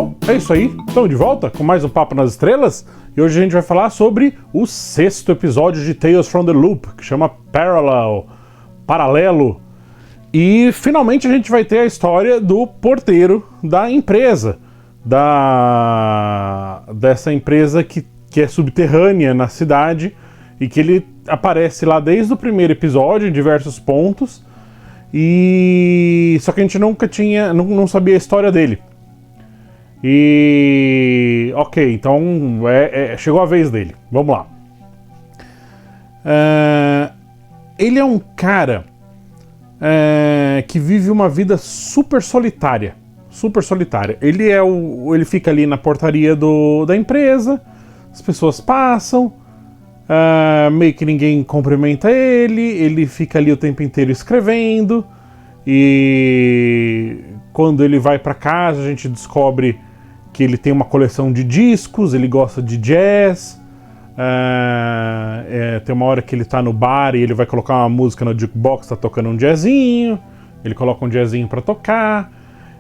Bom, é isso aí. Estamos de volta com mais um Papo nas Estrelas. E hoje a gente vai falar sobre o 6º episódio de Tales from the Loop, que chama Paralelo. E finalmente a gente vai ter a história do porteiro da empresa. Dessa empresa que é subterrânea na cidade e que ele aparece lá desde o primeiro episódio em diversos pontos. E só que a gente não sabia a história dele. E ok, então chegou a vez dele. Vamos lá. Ele é um cara que vive uma vida super solitária. Super solitária. Ele fica ali na portaria da empresa. As pessoas passam. Meio que ninguém cumprimenta ele. Ele fica ali o tempo inteiro escrevendo. E quando ele vai pra casa, a gente descobre que ele tem uma coleção de discos, ele gosta de jazz. Tem uma hora que ele tá no bar e ele vai colocar uma música no jukebox, tá tocando um jazzinho. Ele coloca um jazzinho pra tocar.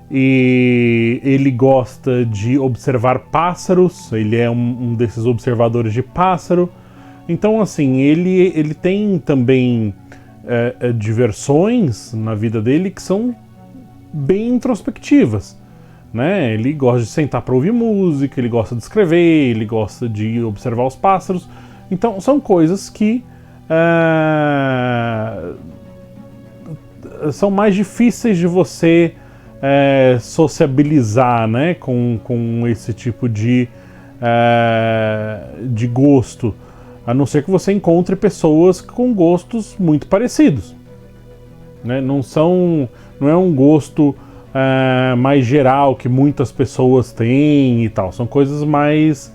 E ele gosta de observar pássaros, ele é um desses observadores de pássaro. Então, assim, ele tem também diversões na vida dele que são bem introspectivas, né? Ele gosta de sentar para ouvir música, ele gosta de escrever, ele gosta de observar os pássaros. Então, são coisas que são mais difíceis de você sociabilizar, né, com esse tipo de gosto, a não ser que você encontre pessoas com gostos muito parecidos, né? Não é um gosto mais geral que muitas pessoas têm e tal, são coisas mais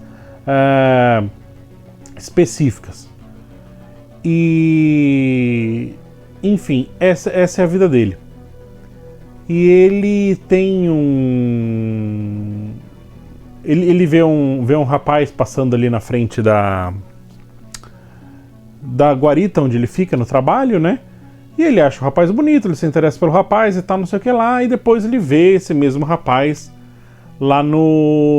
específicas. E enfim, essa é a vida dele. E ele tem ele vê um rapaz passando ali na frente da guarita onde ele fica no trabalho, né? E ele acha o rapaz bonito, ele se interessa pelo rapaz e tal, não sei o que lá. E depois ele vê esse mesmo rapaz lá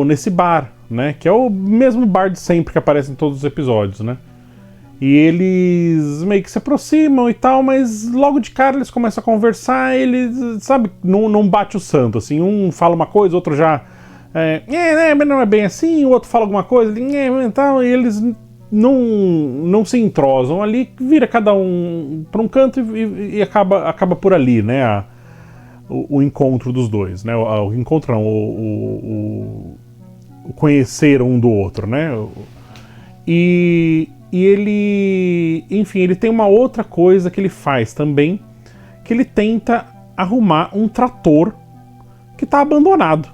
nesse bar, né? Que é o mesmo bar de sempre que aparece em todos os episódios, né? E eles meio que se aproximam e tal, mas logo de cara eles começam a conversar, eles, sabe, não bate o santo, assim, um fala uma coisa, o outro já não é bem assim, o outro fala alguma coisa, tal, e eles não se entrosam ali, vira cada um para um canto e acaba por ali, né, o encontro dos dois, né, o encontro não, o conhecer um do outro, né, E ele, enfim, ele tem uma outra coisa que ele faz também, que ele tenta arrumar um trator que está abandonado,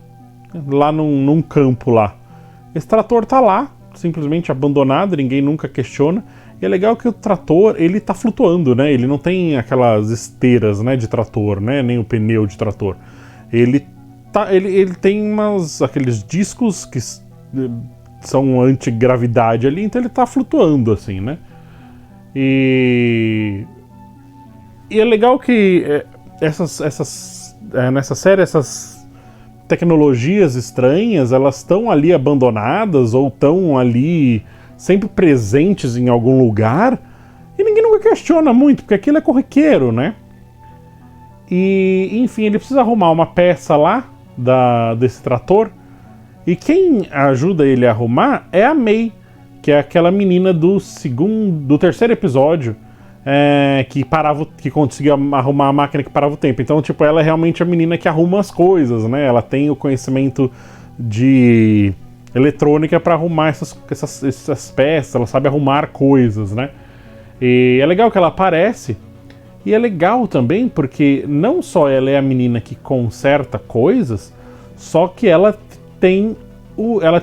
lá num campo lá. Esse trator tá lá, simplesmente abandonado, ninguém nunca questiona. E é legal que o trator, ele tá flutuando, né? Ele não tem aquelas esteiras, né, de trator, né? Nem o pneu de trator. Ele tem aqueles discos que são antigravidade ali, então ele tá flutuando assim, né? E é legal que nessa série essas tecnologias estranhas, elas estão ali abandonadas ou estão ali sempre presentes em algum lugar e ninguém nunca questiona muito, porque aquilo é corriqueiro, né? E enfim, ele precisa arrumar uma peça lá desse trator. E quem ajuda ele a arrumar é a May, que é aquela menina do terceiro episódio, que conseguia arrumar a máquina que parava o tempo. Então, tipo, ela é realmente a menina que arruma as coisas, né? Ela tem o conhecimento de eletrônica para arrumar essas peças, ela sabe arrumar coisas, né? E é legal que ela aparece, e é legal também porque não só ela é a menina que conserta coisas, só que ela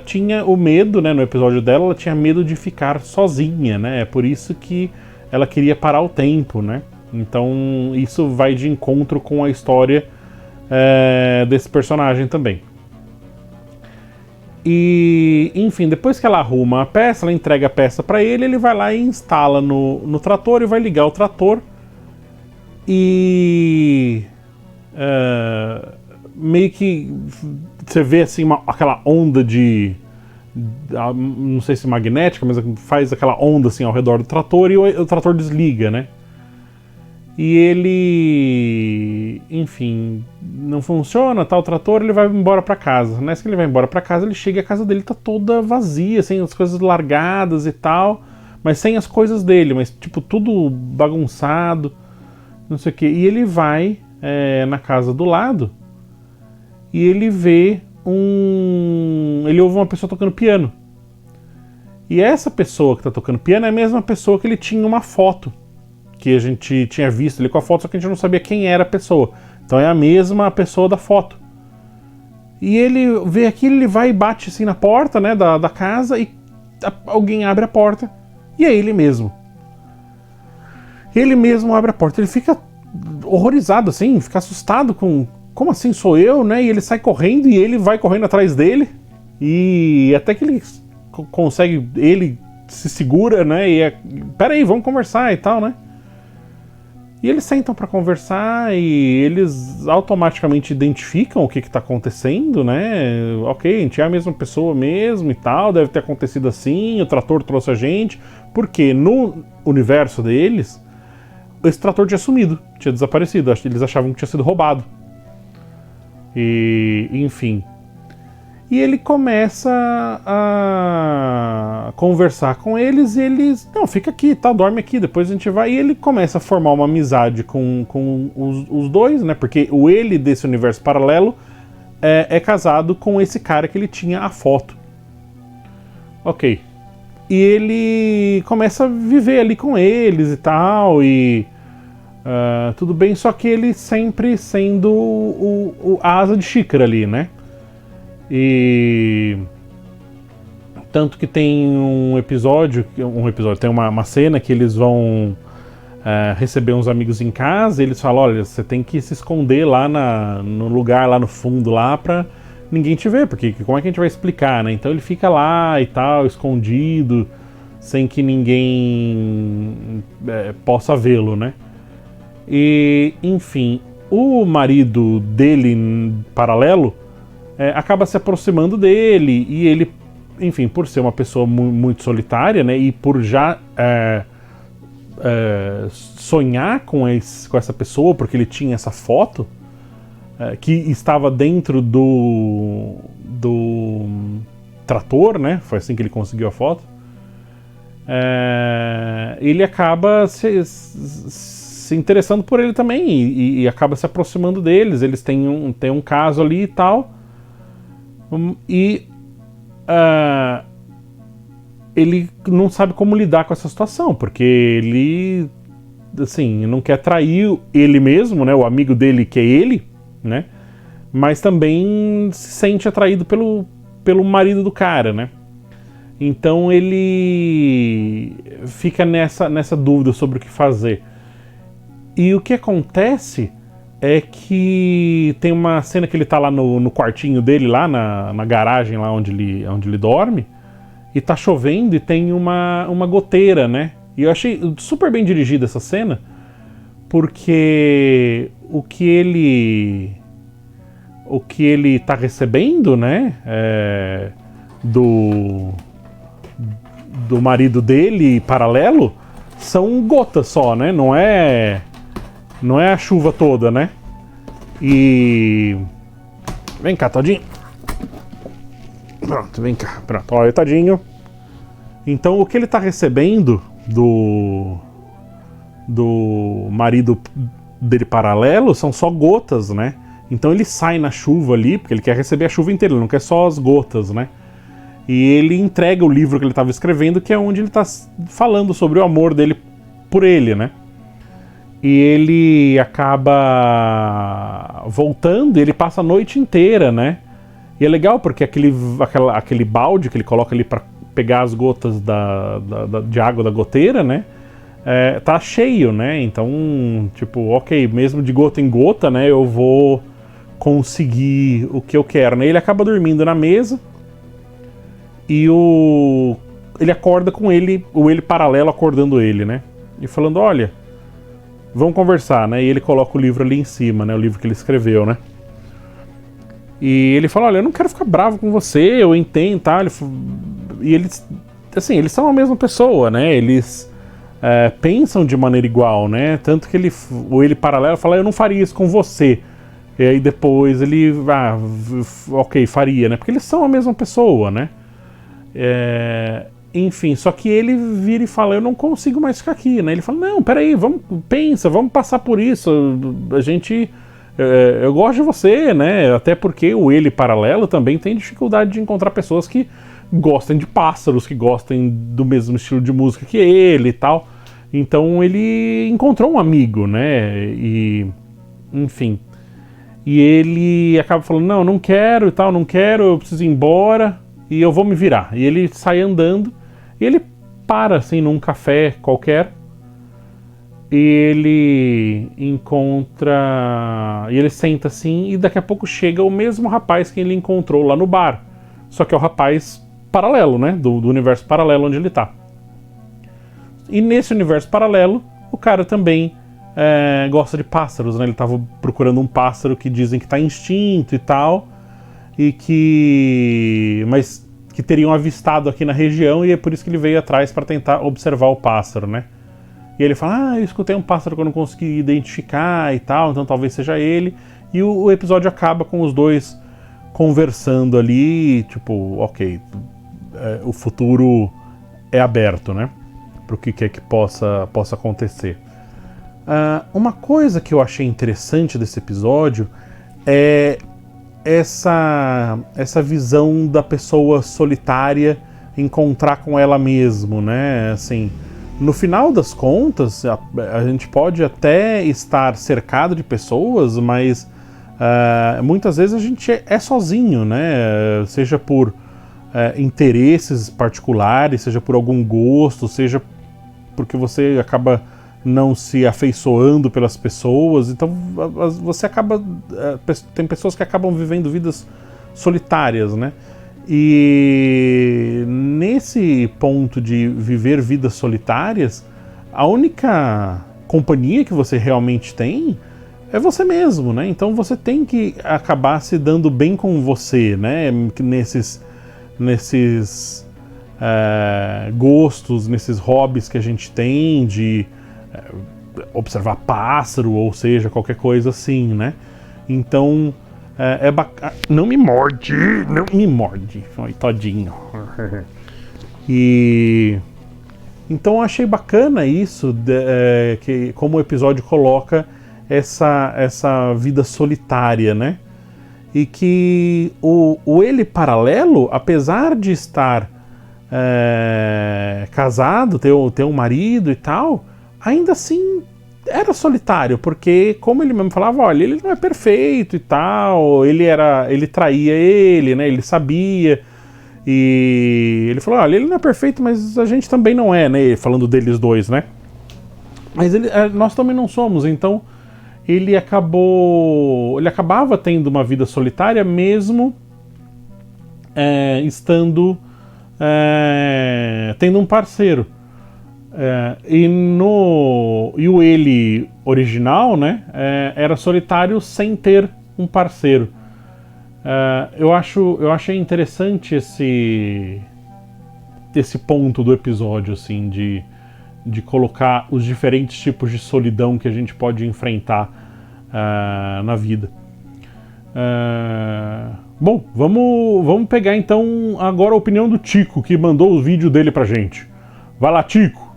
tinha o medo, né, no episódio dela, ela tinha medo de ficar sozinha, né, é por isso que ela queria parar o tempo, né, então isso vai de encontro com a história desse personagem também. E, enfim, depois que ela arruma a peça, ela entrega a peça para ele vai lá e instala no trator e vai ligar o trator e meio que você vê assim aquela onda de, não sei se magnética, mas faz aquela onda assim ao redor do trator e o trator desliga, né? E ele, enfim, não funciona, tá, o trator, ele vai embora pra casa. Nessa que ele vai embora pra casa, ele chega e a casa dele tá toda vazia, assim, as coisas largadas e tal, mas sem as coisas dele, mas tipo, tudo bagunçado, não sei o que. E ele vai na casa do lado e ele vê ele ouve uma pessoa tocando piano. E essa pessoa que tá tocando piano é a mesma pessoa que ele tinha uma foto, que a gente tinha visto ele com a foto, só que a gente não sabia quem era a pessoa. Então é a mesma pessoa da foto. E ele vê aquilo, ele vai e bate assim na porta, né, da casa, e alguém abre a porta, e é ele mesmo. Ele mesmo abre a porta, ele fica horrorizado assim, fica assustado com... Como assim sou eu, né? E ele sai correndo e ele vai correndo atrás dele. E até que ele consegue, ele se segura, né? E peraí, vamos conversar e tal, né? E eles sentam pra conversar e eles automaticamente identificam o que tá acontecendo, né? Ok, a gente é a mesma pessoa mesmo e tal, deve ter acontecido assim, o trator trouxe a gente. Porque no universo deles, esse trator tinha sumido, tinha desaparecido. Eles achavam que tinha sido roubado. E, enfim. E ele começa a conversar com eles e eles... Não, fica aqui, tá, dorme aqui, depois a gente vai. E ele começa a formar uma amizade com os dois, né? Porque o ele desse universo paralelo é casado com esse cara que ele tinha a foto. Ok. E ele começa a viver ali com eles e tal, e... tudo bem, só que ele sempre sendo a asa de xícara ali, né? E tanto que tem um episódio, tem uma cena que eles vão receber uns amigos em casa e eles falam, olha, você tem que se esconder lá no lugar, lá no fundo, lá pra ninguém te ver, porque como é que a gente vai explicar, né? Então ele fica lá e tal, escondido, sem que ninguém possa vê-lo, né? E, enfim, o marido dele, paralelo, acaba se aproximando dele e ele, enfim, por ser uma pessoa muito solitária, né, e por já sonhar com essa pessoa, porque ele tinha essa foto que estava dentro do trator, né, foi assim que ele conseguiu a foto, ele acaba se interessando por ele também e acaba se aproximando deles. Eles têm um caso ali e tal. E ele não sabe como lidar com essa situação, porque ele, assim, não quer trair ele mesmo, né, o amigo dele que é ele, né, mas também se sente atraído pelo marido do cara, né. Então ele fica nessa dúvida sobre o que fazer. E o que acontece é que tem uma cena que ele tá lá no quartinho dele, lá na garagem, lá onde ele dorme, e tá chovendo e tem uma goteira, né? E eu achei super bem dirigida essa cena, porque o que ele tá recebendo, né, do marido dele paralelo, são gotas só, né? Não é a chuva toda, né? E... Vem cá, Todinho. Pronto, vem cá. Pronto, olha, tadinho. Então o que ele tá recebendo do marido dele paralelo são só gotas, né? Então ele sai na chuva ali, porque ele quer receber a chuva inteira, ele não quer só as gotas, né? E ele entrega o livro que ele estava escrevendo, que é onde ele tá falando sobre o amor dele por ele, né? E ele acaba voltando e ele passa a noite inteira, né? E é legal porque aquele balde que ele coloca ali para pegar as gotas de água da goteira, né? Tá cheio, né? Então, tipo, ok, mesmo de gota em gota, né? Eu vou conseguir o que eu quero, né? Ele acaba dormindo na mesa e ele acorda com o ele paralelo acordando ele, né? E falando, olha, vamos conversar, né? E ele coloca o livro ali em cima, né? O livro que ele escreveu, né? E ele fala, olha, eu não quero ficar bravo com você, eu entendo, tá? E eles, assim, eles são a mesma pessoa, né? Eles pensam de maneira igual, né? Tanto que ele paralelo fala, eu não faria isso com você. E aí depois ele, ok, faria, né? Porque eles são a mesma pessoa, né? Enfim, só que ele vira e fala, eu não consigo mais ficar aqui, né? Ele fala, não, peraí, vamos passar por isso, a gente... eu gosto de você, né? Até porque o ele paralelo também tem dificuldade de encontrar pessoas que gostem de pássaros, que gostem do mesmo estilo de música que ele e tal. Então ele encontrou um amigo, né? E, enfim. E ele acaba falando, não quero e tal, não quero, eu preciso ir embora e eu vou me virar. E ele sai andando e ele para, assim, num café qualquer. E ele encontra... E ele senta assim, e daqui a pouco chega o mesmo rapaz que ele encontrou lá no bar. Só que é o rapaz paralelo, né? Do universo paralelo onde ele tá. E nesse universo paralelo, o cara também gosta de pássaros, né? Ele tava procurando um pássaro que dizem que tá extinto e tal. Mas que teriam avistado aqui na região, e é por isso que ele veio atrás para tentar observar o pássaro, né? E ele fala, eu escutei um pássaro que eu não consegui identificar e tal, então talvez seja ele. E o episódio acaba com os dois conversando ali, tipo, ok, o futuro é aberto, né? Para o que quer que possa acontecer. Uma coisa que eu achei interessante desse episódio é essa visão da pessoa solitária encontrar com ela mesmo, né? Assim... No final das contas, a gente pode até estar cercado de pessoas, mas muitas vezes a gente é sozinho, né? Seja por interesses particulares, seja por algum gosto, seja porque você acaba não se afeiçoando pelas pessoas. Então você acaba... tem pessoas que acabam vivendo vidas solitárias, né? E nesse ponto de viver vidas solitárias, a única companhia que você realmente tem é você mesmo, né? Então você tem que acabar se dando bem com você, né? Nesses gostos, nesses hobbies que a gente tem de observar pássaro, ou seja, qualquer coisa assim, né? Então... é bacana. Não me morde! Não me morde! Oi, todinho. E... Então eu achei bacana isso, que como o episódio coloca essa vida solitária, né? E que o ele paralelo, apesar de estar casado, ter um marido e tal, ainda assim... era solitário, porque como ele mesmo falava, olha, ele não é perfeito e tal, ele traía ele, né, ele sabia, e ele falou, olha, ele não é perfeito, mas a gente também não é, né, falando deles dois, né, mas nós também não somos, então ele acabava tendo uma vida solitária mesmo tendo um parceiro. E o ele original, né, era solitário sem ter um parceiro. Eu achei interessante esse ponto do episódio, assim, de colocar os diferentes tipos de solidão que a gente pode enfrentar na vida. Bom, vamos pegar então agora a opinião do Tico, que mandou o vídeo dele pra gente. Vai lá, Tico!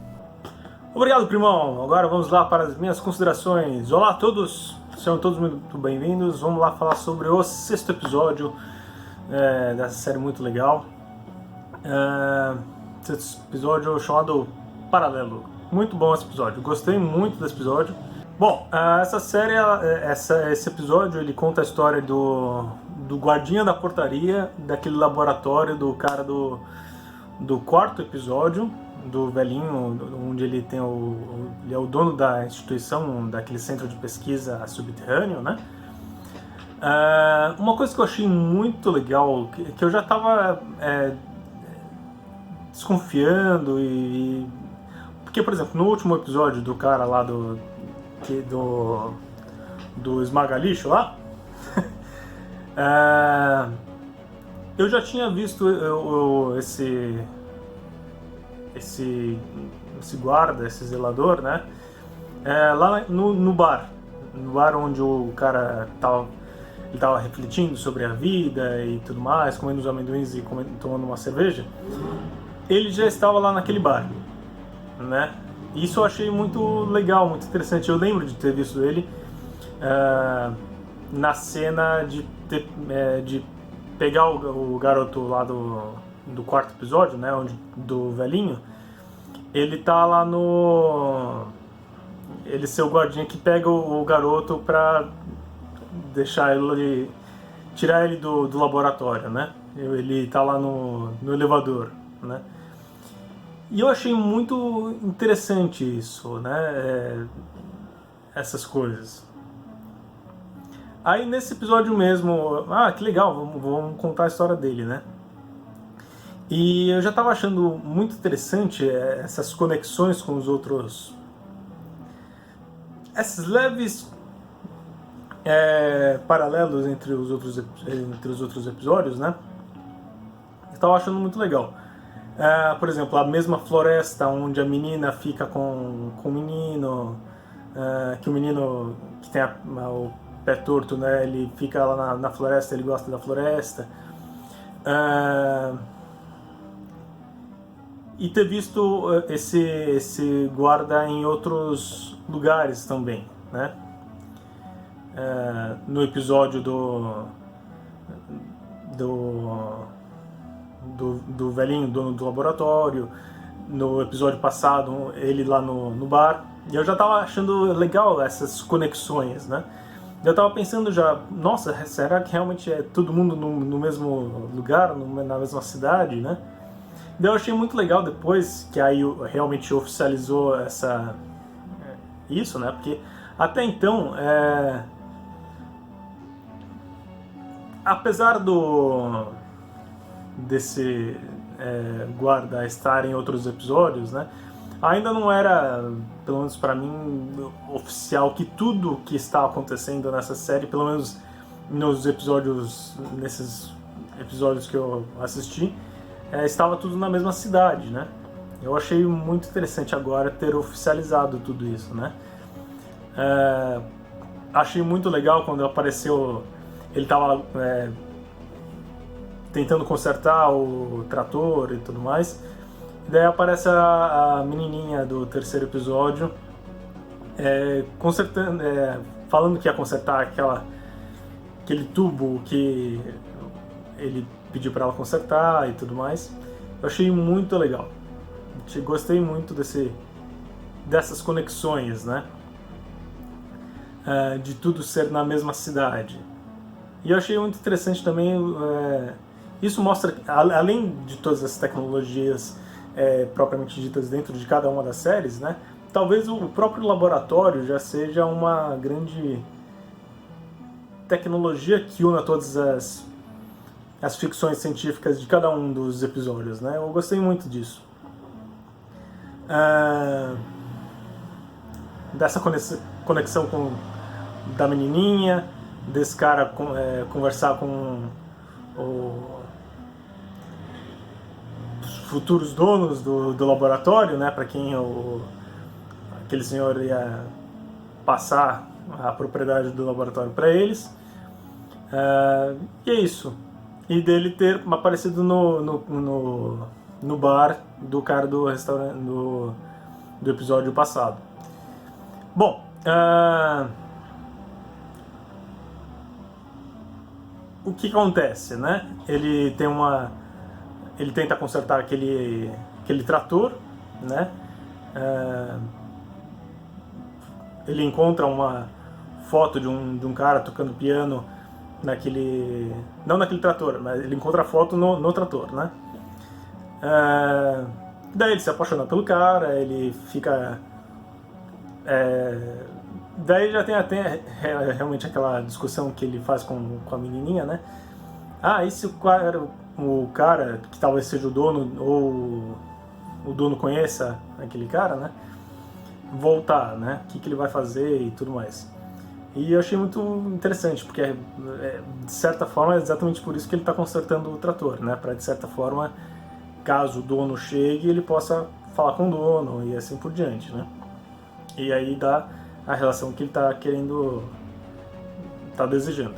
Obrigado, primão. Agora vamos lá para as minhas considerações. Olá a todos, sejam todos muito bem-vindos. Vamos lá falar sobre o 6º episódio dessa série muito legal. Esse episódio chamado Paralelo. Muito bom esse episódio, gostei muito desse episódio. Bom, essa série, esse episódio, ele conta a história do guardinha da portaria, daquele laboratório do cara do 4º episódio, do velhinho, onde ele tem ele é o dono da instituição, daquele centro de pesquisa subterrâneo, né? Uma coisa que eu achei muito legal, que eu já estava desconfiando, porque, por exemplo, no último episódio do cara lá do esmaga-lixo lá, Eu já tinha visto esse guarda, esse zelador, né? Lá no bar onde o cara ele tava refletindo sobre a vida e tudo mais, comendo os amendoins e tomando uma cerveja. Ele já estava lá naquele bar, né? Isso eu achei muito legal, muito interessante. Eu lembro de ter visto ele na cena de pegar o garoto lá do quarto episódio, né? Do velhinho. Ele tá lá ele ser o guardinha que pega o garoto pra deixar ele... tirar ele do laboratório, né? Ele tá lá no elevador, né? E eu achei muito interessante isso, né? Essas coisas. Aí nesse episódio mesmo, que legal, vamos contar a história dele, né? E eu já estava achando muito interessante essas conexões com os outros... Esses leves paralelos entre os outros episódios, né? Eu estava achando muito legal. Por exemplo, a mesma floresta onde a menina fica com o menino, que o menino que tem o pé torto, né? Ele fica lá na floresta, ele gosta da floresta. E ter visto esse guarda em outros lugares também, né? No episódio do velhinho, dono do laboratório, no episódio passado, ele lá no bar. E eu já tava achando legal essas conexões, né? Eu tava pensando já, nossa, será que realmente é todo mundo no mesmo lugar, na mesma cidade, né? Daí eu achei muito legal depois que aí realmente oficializou isso, né? Porque até então, apesar desse guarda estar em outros episódios, né? Ainda não era, pelo menos pra mim, oficial que tudo que está acontecendo nessa série, pelo menos nesses episódios que eu assisti, estava tudo na mesma cidade, né? Eu achei muito interessante agora ter oficializado tudo isso, né? Achei muito legal quando apareceu, ele estava tentando consertar o trator e tudo mais. E daí aparece a menininha do terceiro episódio consertando, falando que ia consertar aquele tubo que ele pediu para ela consertar e tudo mais. Eu achei muito legal. Gostei muito dessas conexões, né? De tudo ser na mesma cidade. E eu achei muito interessante também. Isso mostra, além de todas as tecnologias propriamente ditas dentro de cada uma das séries, né? Talvez o próprio laboratório já seja uma grande tecnologia que una todas as ficções científicas de cada um dos episódios, né? Eu gostei muito disso. Dessa conexão da menininha, desse cara conversar com os futuros donos do laboratório, né? Para quem aquele senhor ia passar a propriedade do laboratório para eles. E é isso. E dele ter aparecido no bar do cara do restaurante do episódio passado. Bom, o que acontece, né? Ele tenta consertar aquele trator, né? Ele encontra uma foto de um cara tocando piano não naquele trator, mas ele encontra a foto no trator, né? Daí ele se apaixona pelo cara, ele fica... daí já tem até realmente aquela discussão que ele faz com a menininha, né? E se o cara, que talvez seja o dono, ou o dono conheça aquele cara, né? Voltar, né? O que ele vai fazer e tudo mais. E eu achei muito interessante, porque de certa forma é exatamente por isso que ele está consertando o trator, né? Para de certa forma, caso o dono chegue, ele possa falar com o dono e assim por diante, né? E aí dá a relação que ele está querendo, está desejando.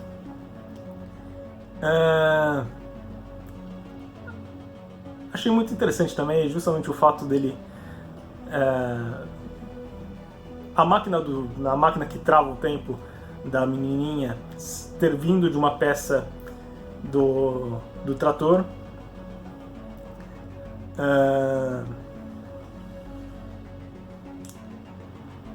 Achei muito interessante também justamente o fato dele a máquina que trava o tempo da menininha ter vindo de uma peça do trator.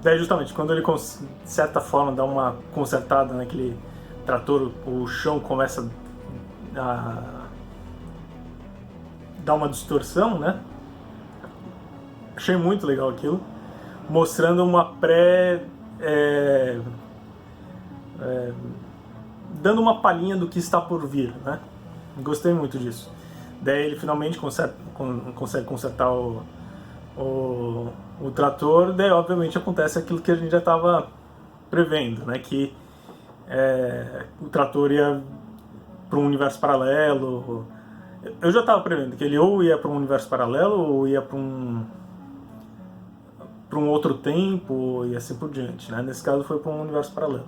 Daí justamente quando ele de certa forma dá uma consertada naquele trator, o chão começa a dar uma distorção, né? Achei muito legal aquilo, mostrando uma dando uma palhinha do que está por vir, né? Gostei muito disso. Daí ele finalmente consegue consertar o trator, daí obviamente acontece aquilo que a gente já estava prevendo, né? Que o trator ia para um universo paralelo. Eu já estava prevendo que ele ou ia para um universo paralelo ou ia para um outro tempo e assim por diante, né? Nesse caso foi para um universo paralelo.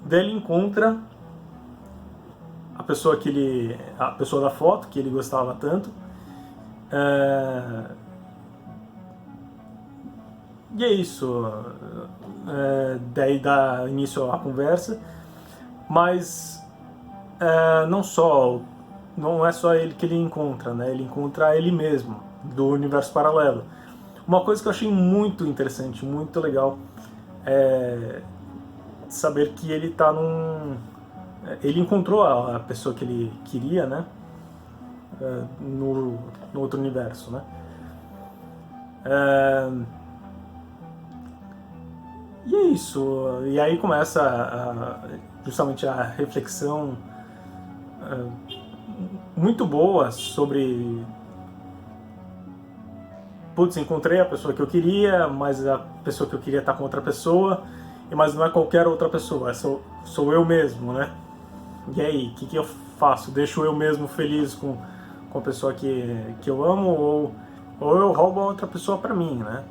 Daí ele encontra a pessoa da foto que ele gostava tanto. E é isso. Daí dá início à conversa, mas não é só ele que ele encontra, né? Ele encontra ele mesmo do universo paralelo. Uma coisa que eu achei muito interessante, muito legal, é saber que ele tá ele encontrou a pessoa que ele queria, né? No outro universo, né? E é isso. E aí começa justamente a reflexão muito boa sobre... Putz, encontrei a pessoa que eu queria, mas a pessoa que eu queria tá com outra pessoa, mas não é qualquer outra pessoa, sou eu mesmo, né? E aí, o que eu faço? Deixo eu mesmo feliz com a pessoa que eu amo, ou eu roubo a outra pessoa pra mim, né?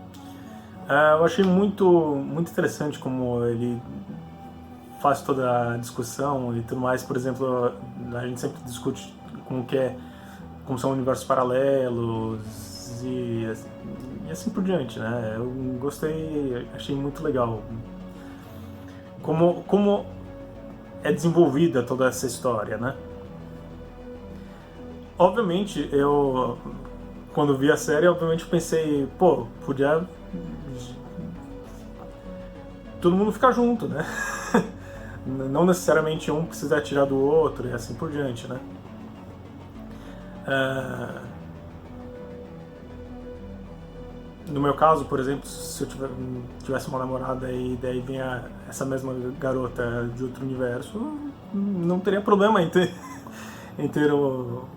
Eu achei muito, muito interessante como ele faz toda a discussão e tudo mais. Por exemplo, a gente sempre discute como são universos paralelos e assim por diante, né? Eu gostei, achei muito legal como é desenvolvida toda essa história, né? Obviamente, quando vi a série, obviamente pensei, pô, podia todo mundo ficar junto, né? Não necessariamente um precisa tirar do outro e assim por diante, né? No meu caso, por exemplo, se eu tivesse uma namorada e daí vem essa mesma garota de outro universo, não teria problema em ter o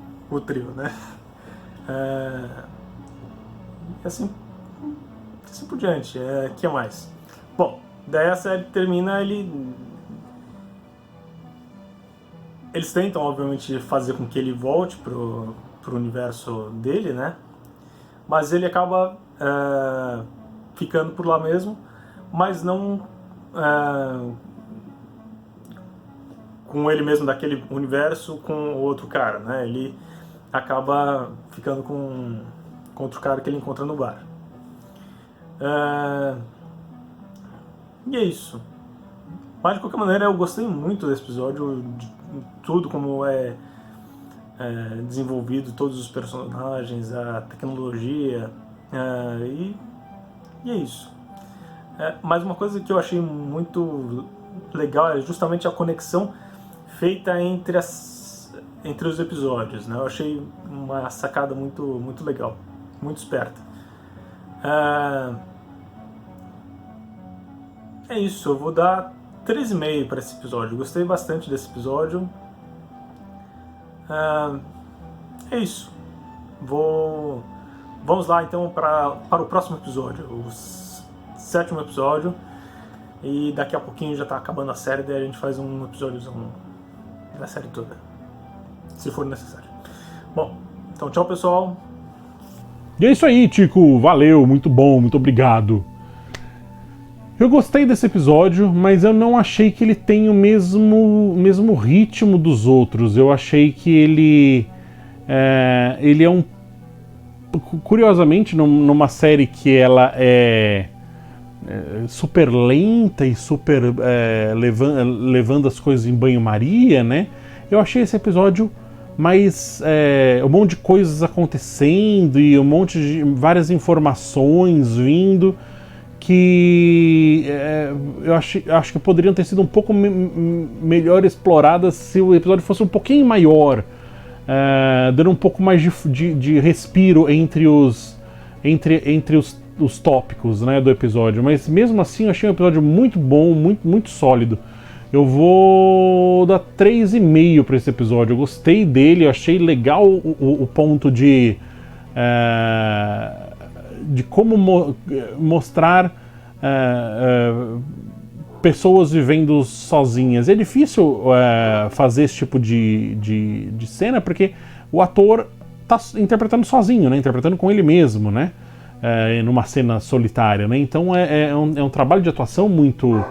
trio, né? E assim por diante. Que mais? Bom, daí a série termina, eles tentam, obviamente, fazer com que ele volte pro universo dele, né? Mas ele acaba ficando por lá mesmo, mas não com ele mesmo daquele universo com o outro cara, né? Ele acaba ficando com outro cara que ele encontra no bar. E é isso. Mas de qualquer maneira eu gostei muito desse episódio, de tudo como é desenvolvido, todos os personagens, a tecnologia, e é isso. Mas uma coisa que eu achei muito legal é justamente a conexão feita entre os episódios, né? Eu achei uma sacada muito, muito legal, muito esperta. É isso, eu vou dar 3,5 para esse episódio. Gostei bastante desse episódio. É isso. Vamos lá então para o próximo episódio, o 7º episódio. E daqui a pouquinho já tá acabando a série, daí a gente faz um episódiozão da série toda, se for necessário. Bom, então tchau, pessoal. E é isso aí, Tico. Valeu, muito bom, muito obrigado. Eu gostei desse episódio, mas eu não achei que ele tem o mesmo ritmo dos outros. Eu achei que ele é um... Curiosamente, numa série que ela é super lenta e super levando as coisas em banho-maria, né? Eu achei esse episódio mais um monte de coisas acontecendo e várias informações vindo que eu acho que poderiam ter sido um pouco melhor exploradas se o episódio fosse um pouquinho maior, dando um pouco mais de respiro entre os tópicos, né, do episódio. Mas mesmo assim eu achei um episódio muito bom, muito sólido. Eu vou dar 3,5 para esse episódio. Eu gostei dele, eu achei legal o ponto de como mostrar pessoas vivendo sozinhas. É difícil fazer esse tipo de cena porque o ator tá interpretando sozinho, né? Interpretando com ele mesmo, né? Numa cena solitária, né? Então é um trabalho de atuação muito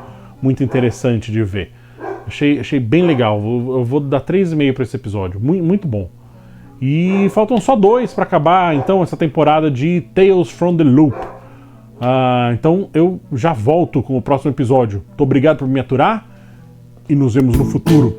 interessante de ver. Achei bem legal. Eu vou dar 3,5 para esse episódio. Muito bom. E faltam só 2 para acabar, então, essa temporada de Tales from the Loop. Então eu já volto com o próximo episódio. Muito obrigado por me aturar e nos vemos no futuro.